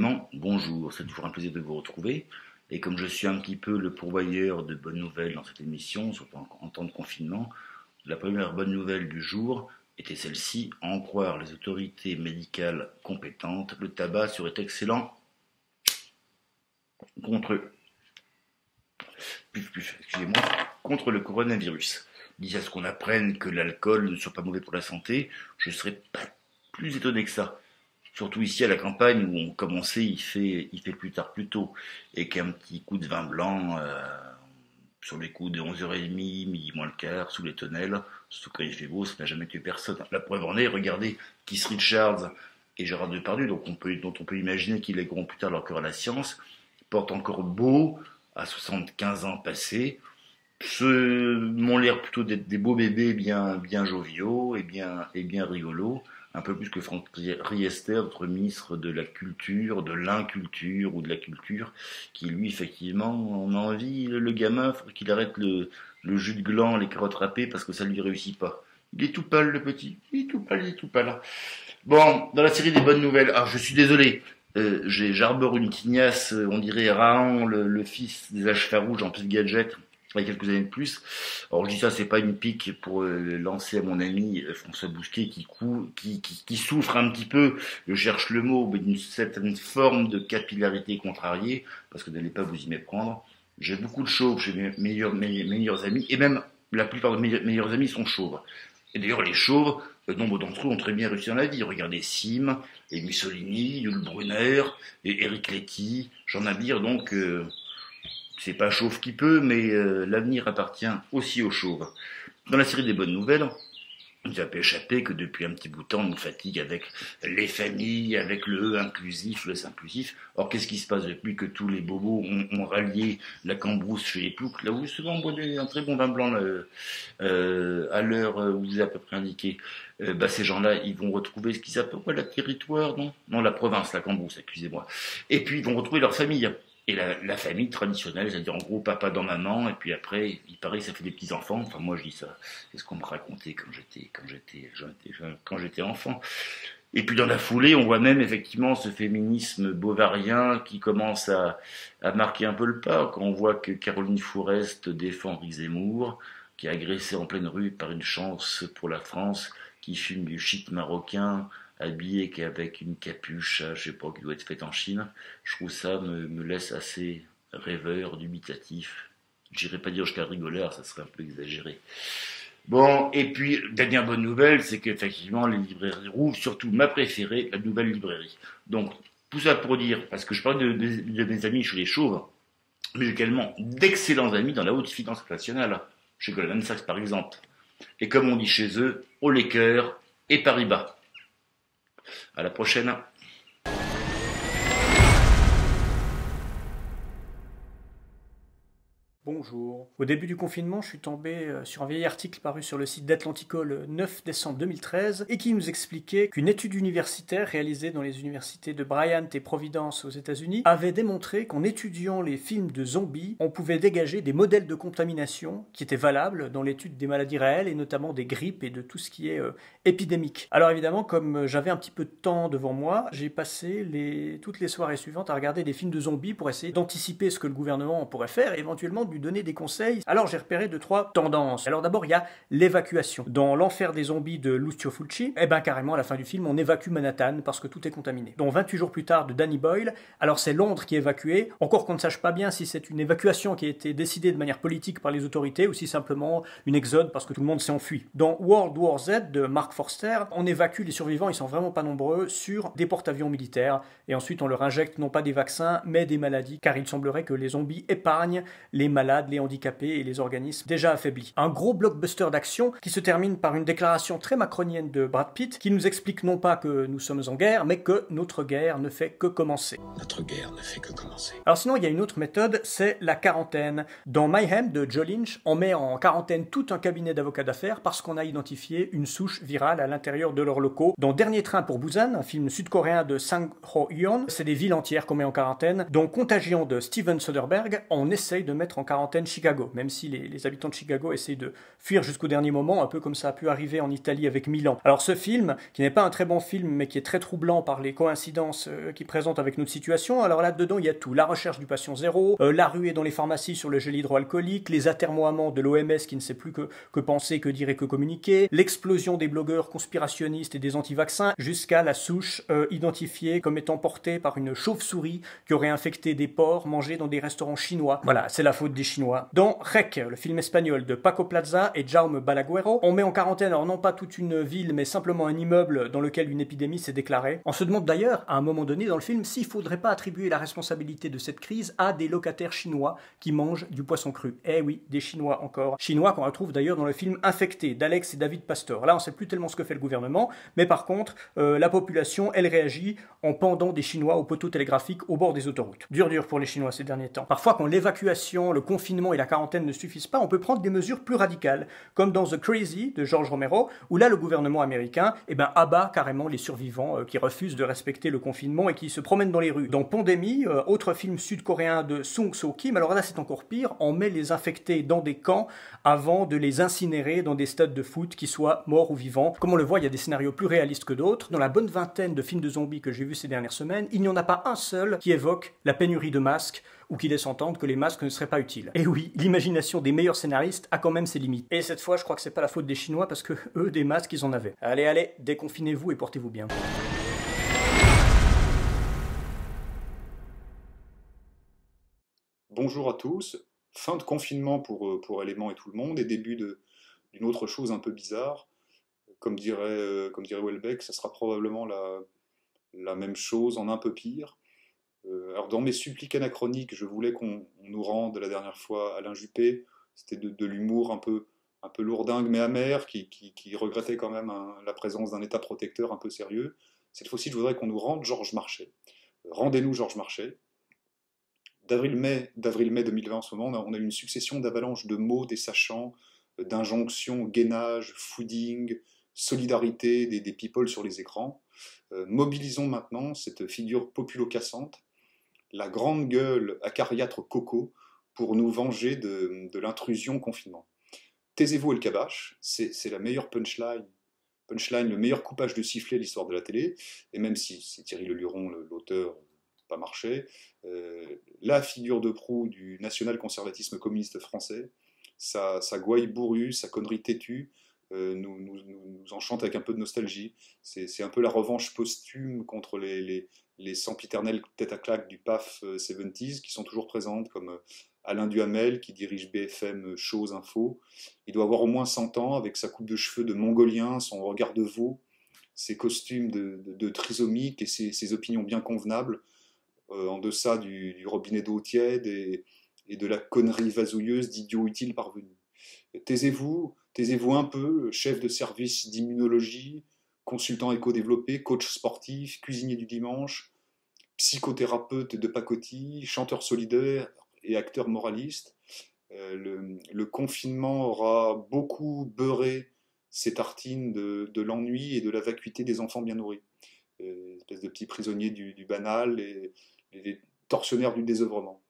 également, bonjour, c'est toujours un plaisir de vous retrouver. Et comme je suis un petit peu le pourvoyeur de bonnes nouvelles dans cette émission, surtout en temps de confinement, la première bonne nouvelle du jour était celle-ci. À en croire les autorités médicales compétentes, le tabac serait excellent contre le coronavirus. D'ici à ce qu'on apprenne que l'alcool ne soit pas mauvais pour la santé, je ne serais pas plus étonné que ça. Surtout ici à la campagne où on commençait, il fait plus tard plus tôt. Et qu'un petit coup de vin blanc sur les coups de 11h30, midi moins le quart, sous les tonnelles, surtout quand il fait beau, ça n'a jamais tué personne. La preuve en est, regardez, Keith Richards et Gérard Depardieu, dont on peut imaginer qu'ils lègueront plus tard leur cœur à la science, portent encore beau, à 75 ans passés, m'ont l'air plutôt d'être des beaux bébés bien joviaux et bien rigolos, un peu plus que Franck Riester, notre ministre de la Culture, de l'Inculture ou de la Culture, qui lui, effectivement, en a envie, le gamin, il faudrait qu'il arrête le jus de gland, les carottes râpées, parce que ça lui réussit pas. Il est tout pâle, le petit. Il est tout pâle. Bon, dans la série des bonnes nouvelles, je suis désolé, j'arbore une tignasse, on dirait Rahan, le fils des âges farouches en plus de gadget, avec quelques années de plus. Alors je dis ça, c'est pas une pique pour lancer à mon ami François Bousquet qui souffre un petit peu, je cherche le mot, mais d'une certaine forme de capillarité contrariée, parce que n'allez pas vous y méprendre. J'ai beaucoup de chauves chez mes meilleurs amis, et même la plupart de mes meilleurs amis sont chauves. Et d'ailleurs les chauves, nombre d'entre eux ont très bien réussi dans la vie. Regardez Sim, et Mussolini, Yul Brunner, et Eric Letty, Jean Nabir, donc... c'est pas chauve qui peut, mais l'avenir appartient aussi aux chauves. Dans la série des bonnes nouvelles, il ne va pas échapper que depuis un petit bout de temps, on nous fatigue avec les familles, avec le E inclusif, le S inclusif. Or, qu'est-ce qui se passe depuis que tous les bobos ont rallié la Cambrousse chez les ploucs, là où souvent on boit un très bon vin blanc à l'heure où vous avez à peu près indiqué, ces gens-là, ils vont retrouver ce qu'ils appellent la territoire, non, la province, la Cambrousse, excusez-moi. Et puis, ils vont retrouver leur famille. Et la famille traditionnelle, c'est-à-dire en gros papa dans maman, et puis après, il paraît que ça fait des petits-enfants. Enfin, moi je dis ça, c'est ce qu'on me racontait quand j'étais enfant. Et puis dans la foulée, on voit même effectivement ce féminisme bovarien qui commence à marquer un peu le pas, quand on voit que Caroline Fourest défend Henri Zemmour, qui est agressé en pleine rue par une chance pour la France, qui fume du shit marocain, habillé qu'avec une capuche, je sais pas, qui doit être faite en Chine. Je trouve ça me laisse assez rêveur, dubitatif. J'irais pas dire jusqu'à rigoleur, ça serait un peu exagéré. Bon, et puis, dernière bonne nouvelle, c'est qu'effectivement, les librairies rouvrent, surtout ma préférée, la Nouvelle Librairie. Donc, tout ça pour dire, parce que je parle de mes amis chez les chauves, mais également d'excellents amis dans la haute finance internationale, chez Goldman Sachs par exemple. Et comme on dit chez eux, haut les cœurs et Paribas. À la prochaine. Bonjour. Au début du confinement, je suis tombé sur un vieil article paru sur le site d'Atlantico le 9 décembre 2013 et qui nous expliquait qu'une étude universitaire réalisée dans les universités de Bryant et Providence aux États-Unis avait démontré qu'en étudiant les films de zombies, on pouvait dégager des modèles de contamination qui étaient valables dans l'étude des maladies réelles et notamment des grippes et de tout ce qui est épidémique. Alors évidemment, comme j'avais un petit peu de temps devant moi, j'ai passé toutes les soirées suivantes à regarder des films de zombies pour essayer d'anticiper ce que le gouvernement pourrait faire et éventuellement lui donner des conseils. Alors j'ai repéré 2-3 tendances. Alors d'abord il y a l'évacuation. Dans L'Enfer des zombies de Lucio Fulci, carrément à la fin du film on évacue Manhattan parce que tout est contaminé. Dans 28 jours plus tard de Danny Boyle, alors c'est Londres qui est évacué, encore qu'on ne sache pas bien si c'est une évacuation qui a été décidée de manière politique par les autorités ou si simplement une exode parce que tout le monde s'est enfui. Dans World War Z de Mark Forster, on évacue les survivants, ils sont vraiment pas nombreux, sur des porte-avions militaires et ensuite on leur injecte non pas des vaccins mais des maladies car il semblerait que les zombies épargnent les malades, les handicapés et les organismes déjà affaiblis. Un gros blockbuster d'action qui se termine par une déclaration très macronienne de Brad Pitt qui nous explique non pas que nous sommes en guerre, mais que notre guerre ne fait que commencer. Notre guerre ne fait que commencer. Alors sinon, il y a une autre méthode, c'est la quarantaine. Dans Mayhem de Joe Lynch, on met en quarantaine tout un cabinet d'avocats d'affaires parce qu'on a identifié une souche virale à l'intérieur de leurs locaux. Dans Dernier train pour Busan, un film sud-coréen de Sang Ho-yeon, c'est des villes entières qu'on met en quarantaine. Dans Contagion de Steven Soderbergh, on essaye de mettre en quarantaine quarantaine Chicago, même si les habitants de Chicago essayent de fuir jusqu'au dernier moment, un peu comme ça a pu arriver en Italie avec Milan. Alors ce film, qui n'est pas un très bon film, mais qui est très troublant par les coïncidences qu'il présente avec notre situation, alors là-dedans il y a tout, la recherche du patient zéro, la ruée dans les pharmacies sur le gel hydroalcoolique, les atermoiements de l'OMS qui ne sait plus que penser, que dire et que communiquer, l'explosion des blogueurs conspirationnistes et des anti-vaccins, jusqu'à la souche identifiée comme étant portée par une chauve-souris qui aurait infecté des porcs mangés dans des restaurants chinois. Voilà, c'est la faute des Chinois. Dans Rec, le film espagnol de Paco Plaza et Jaume Balaguerro, on met en quarantaine, alors non pas toute une ville, mais simplement un immeuble dans lequel une épidémie s'est déclarée. On se demande d'ailleurs, à un moment donné dans le film, s'il ne faudrait pas attribuer la responsabilité de cette crise à des locataires chinois qui mangent du poisson cru. Eh oui, des Chinois encore. Chinois qu'on retrouve d'ailleurs dans le film Infecté d'Alex et David Pastor. Là, on ne sait plus tellement ce que fait le gouvernement, mais par contre, la population, elle réagit en pendant des Chinois aux poteaux télégraphiques au bord des autoroutes. Dur pour les Chinois ces derniers temps. Parfois, quand l'évacuation, le confinement et la quarantaine ne suffisent pas, on peut prendre des mesures plus radicales, comme dans The Crazy de George Romero, où là, le gouvernement américain abat carrément les survivants qui refusent de respecter le confinement et qui se promènent dans les rues. Dans Pandémie, autre film sud-coréen de Sung Soo Kim, alors là, c'est encore pire, on met les infectés dans des camps avant de les incinérer dans des stades de foot qui soient morts ou vivants. Comme on le voit, il y a des scénarios plus réalistes que d'autres. Dans la bonne vingtaine de films de zombies que j'ai vus ces dernières semaines, il n'y en a pas un seul qui évoque la pénurie de masques ou qui laisse entendre que les masques ne seraient pas utiles. Et oui, l'imagination des meilleurs scénaristes a quand même ses limites. Et cette fois, je crois que c'est pas la faute des Chinois parce que eux, des masques, ils en avaient. Allez, déconfinez-vous et portez-vous bien. Bonjour à tous. Fin de confinement pour Éléments et tout le monde et début d'une autre chose un peu bizarre. Comme dirait Houellebecq, ça sera probablement la même chose en un peu pire. Alors dans mes suppliques anachroniques, je voulais qu'on nous rende la dernière fois Alain Juppé. C'était de l'humour un peu lourdingue mais amer, qui regrettait quand même la présence d'un État protecteur un peu sérieux. Cette fois-ci, je voudrais qu'on nous rende Georges Marchais. Rendez-nous Georges Marchais. D'avril-mai 2020 en ce moment, on a eu une succession d'avalanches de mots des sachants, d'injonctions, gainage, fooding, solidarité des people sur les écrans. Mobilisons maintenant cette figure populo-cassante, la grande gueule acariâtre Coco, pour nous venger de l'intrusion confinement. Taisez-vous El Kabash, c'est la meilleure punchline, le meilleur coupage de sifflet de l'histoire de la télé, et même si c'est Thierry Leluron, l'auteur, pas marché, la figure de proue du national-conservatisme communiste français, sa gouaille bourrue, sa connerie têtue, nous enchante avec un peu de nostalgie. C'est un peu la revanche posthume contre les sempiternelles tête à claque du PAF 70s qui sont toujours présentes, comme Alain Duhamel qui dirige BFM Choses Info. Il doit avoir au moins 100 ans, avec sa coupe de cheveux de mongolien, son regard de veau, ses costumes de trisomique et ses opinions bien convenables, en deçà du robinet d'eau tiède et de la connerie vasouilleuse d'idiots utiles parvenus. Taisez-vous un peu, chef de service d'immunologie, consultant éco-développé, coach sportif, cuisinier du dimanche, psychothérapeute de pacotille, chanteur solidaire et acteur moraliste. Le confinement aura beaucoup beurré ces tartines de l'ennui et de la vacuité des enfants bien nourris. Espèce de petits prisonniers du banal et les tortionnaires du désœuvrement.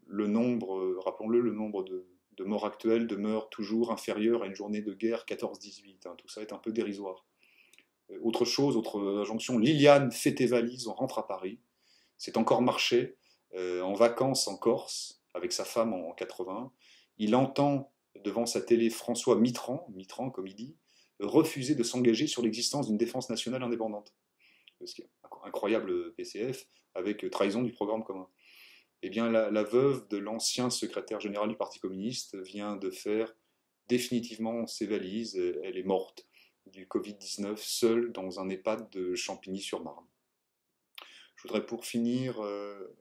Rappelons-le, le nombre de morts actuelles demeure toujours inférieur à une journée de guerre 14-18. Tout ça est un peu dérisoire. Autre injonction, Liliane, fais tes valises, on rentre à Paris. C'est encore Marchais, en vacances en Corse, avec sa femme en 80. Il entend devant sa télé François Mitterrand comme il dit, refuser de s'engager sur l'existence d'une défense nationale indépendante. Ce qui est incroyable PCF, avec trahison du programme commun. Eh bien, la veuve de l'ancien secrétaire général du Parti communiste vient de faire définitivement ses valises. Elle est morte du Covid-19, seule dans un EHPAD de Champigny-sur-Marne. Je voudrais pour finir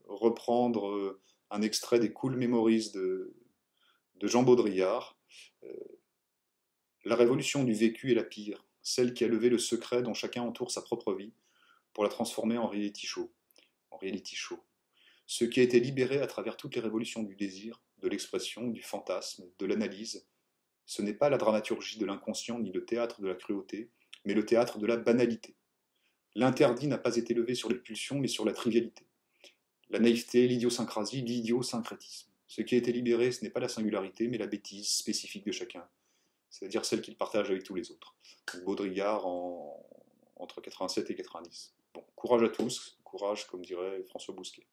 reprendre un extrait des Cool Memories de Jean Baudrillard. La révolution du vécu est la pire, celle qui a levé le secret dont chacun entoure sa propre vie pour la transformer en reality show. Ce qui a été libéré à travers toutes les révolutions du désir, de l'expression, du fantasme, de l'analyse, ce n'est pas la dramaturgie de l'inconscient ni le théâtre de la cruauté, mais le théâtre de la banalité. L'interdit n'a pas été levé sur les pulsions, mais sur la trivialité. La naïveté, l'idiosyncrasie, l'idiosyncrétisme. Ce qui a été libéré, ce n'est pas la singularité, mais la bêtise spécifique de chacun, c'est-à-dire celle qu'il partage avec tous les autres. Donc, Baudrillard entre 87 et 90. Bon, courage à tous, courage comme dirait François Bousquet.